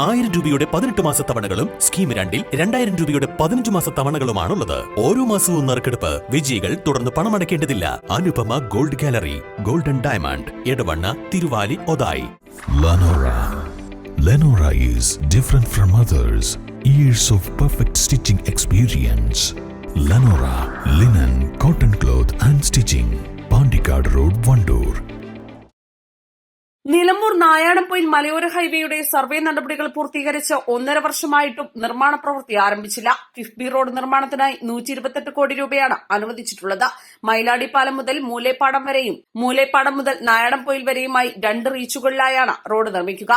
1000 രൂപയുടെ 18 മാസ തവണകളും സ്കീം 2-ൽ 2000 രൂപയുടെ 15 മാസ തവണകളുമാണുള്ളത്. ഓരോ മാസവും നറുക്കെടുപ്പ്. വിജയികൾ തുടർന്ന് പണമടയ്ക്കേണ്ടതില്ല. Anupama gold gallery, golden diamond, Edavanna, Thiruvali, Othayi. Lenora is different from others. Years of perfect stitching experience. Lenora linen, cotton cloth and stitching. Pandikad Road, Vandoor. Nilambur Nayadampoyil മലയോര ഹൈവേയുടെ സർവേ നടപടികൾ പൂർത്തീകരിച്ച് 1.5 വർഷമായിട്ടും നിർമ്മാണ പ്രവൃത്തി ആരംഭിച്ചില്ല. കിഫ്ബി റോഡ് നിർമ്മാണത്തിനായി 128 കോടി രൂപയാണ് അനുവദിച്ചിട്ടുള്ളത്. മൈലാടി പാലം മുതൽ മൂലേപ്പാടം വരെയും മൂലേപ്പാടം മുതൽ നായാടംപൊയിൽ വരെയുമായി 2 റീച്ചുകളിലായാണ് റോഡ് നിർമ്മിക്കുക.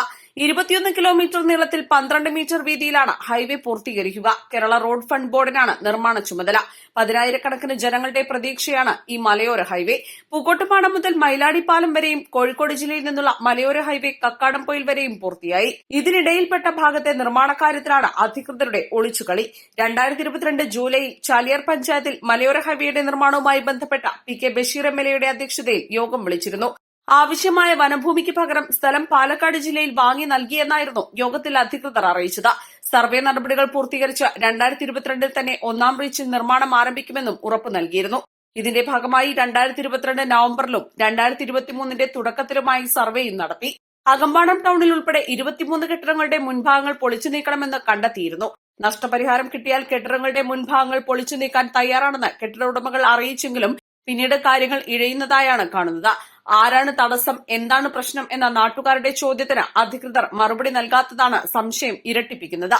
21 കിലോമീറ്റർ നീളത്തിൽ 12 മീറ്റർ വീതിയിലാണ് ഹൈവേ പൂർത്തീകരിക്കുക. കേരള റോഡ് ഫണ്ട് ബോർഡിനാണ് നിർമ്മാണ ചുമതല. 10,000-കണക്കിന് ജനങ്ങളുടെ പ്രതീക്ഷയാണ് ഈ മലയോര ഹൈവേ. പൂക്കോട്ടുപാടം മുതൽ മൈലാടി പാലം വരെയും കോഴിക്കോട് ജില്ലയിൽ നിന്നുള്ള മലയോര ഹൈവേ കക്കാടംപൊയിൽ വരെയും പൂർത്തിയായി. ഇതിനിടയിൽപ്പെട്ട ഭാഗത്തെ നിർമ്മാണ കാര്യത്തിലാണ് അധികൃതരുടെ ഒളിച്ചുകളി. 2022 ജൂലൈയിൽ ചാലിയാർ പഞ്ചായത്തിൽ മലയോര ഹൈവേയുടെ നിർമ്മാണവുമായി ബന്ധപ്പെട്ട പി കെ ബഷീർ MLA അധ്യക്ഷതയിൽ യോഗം വിളിച്ചിരുന്നു. ആവശ്യമായ വനഭൂമിക്ക് പകരം സ്ഥലം പാലക്കാട് ജില്ലയിൽ വാങ്ങി നൽകിയെന്നായിരുന്നു യോഗത്തിൽ അധികൃതർ അറിയിച്ചത്. സർവേ നടപടികൾ പൂർത്തീകരിച്ച് 2022 തന്നെ 1-ാം റീച്ചിൽ നിർമ്മാണം ആരംഭിക്കുമെന്നും ഉറപ്പു നൽകിയിരുന്നു. ഇതിന്റെ ഭാഗമായി 2022 നവംബറിലും 2023 തുടക്കത്തിലുമായി സർവേയും നടത്തി. അകമ്പാടം ടൌണിൽ ഉൾപ്പെടെ 23 കെട്ടിടങ്ങളുടെ മുൻഭാഗങ്ങൾ പൊളിച്ചു നീക്കണമെന്ന് കണ്ടെത്തിയിരുന്നു. നഷ്ടപരിഹാരം കിട്ടിയാൽ കെട്ടിടങ്ങളുടെ മുൻഭാഗങ്ങൾ പൊളിച്ചു നീക്കാൻ തയ്യാറാണെന്ന് കെട്ടിട ഉടമകൾ അറിയിച്ചെങ്കിലും പിന്നീട് കാര്യങ്ങൾ ഇഴയുന്നതായാണ് കാണുന്നത്. ആരാണ് തടസ്സം, എന്താണ് പ്രശ്നം എന്ന നാട്ടുകാരുടെ ചോദ്യത്തിന് അധികൃതർ മറുപടി നൽകാത്തതാണ് സംശയം ഇരട്ടിപ്പിക്കുന്നത്.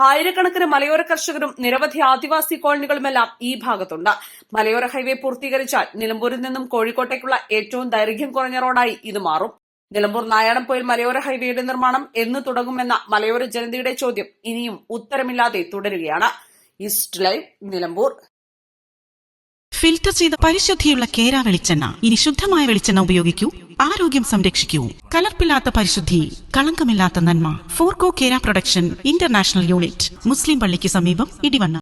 ആയിരക്കണക്കിന് മലയോര കർഷകരും നിരവധി ആദിവാസി കോളനികളുമെല്ലാം ഈ ഭാഗത്തുണ്ട്. മലയോര ഹൈവേ പൂർത്തീകരിച്ചാൽ നിലമ്പൂരിൽ നിന്നും കോഴിക്കോട്ടേക്കുള്ള ഏറ്റവും ദൈർഘ്യം കുറഞ്ഞ റോഡായി ഇത് മാറും. നിലമ്പൂർ നായാടംപൊയിൽ മലയോര ഹൈവേയുടെ നിർമ്മാണം എന്ന് തുടങ്ങുമെന്ന മലയോര ജനതയുടെ ചോദ്യം ഇനിയും ഉത്തരമില്ലാതെ തുടരുകയാണ്. East live, Nilambur. ഫിൽറ്റർ ചെയ്ത പരിശുദ്ധിയുള്ള കേര വെളിച്ചെണ്ണ. ഇനി ശുദ്ധമായ വെളിച്ചെണ്ണ ഉപയോഗിക്കൂ, ആരോഗ്യം സംരക്ഷിക്കൂ. കലർപ്പില്ലാത്ത പരിശുദ്ധി, കളങ്കമില്ലാത്ത നന്മ. ഫോർകോ കേര പ്രൊഡക്ഷൻ ഇന്റർനാഷണൽ യൂണിറ്റ്, മുസ്ലിം പള്ളിക്ക് സമീപം, ഇടിവണ്ണ.